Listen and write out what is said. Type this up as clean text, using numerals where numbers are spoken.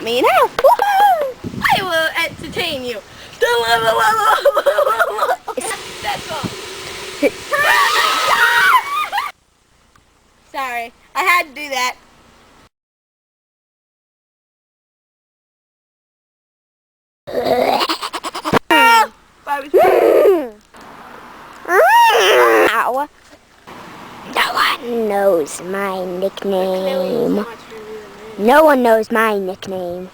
me now. Woohoo! I will entertain you. That's all. Sorry, I had to do that. Barbie's Ow. No one knows my nickname. No one knows my nickname.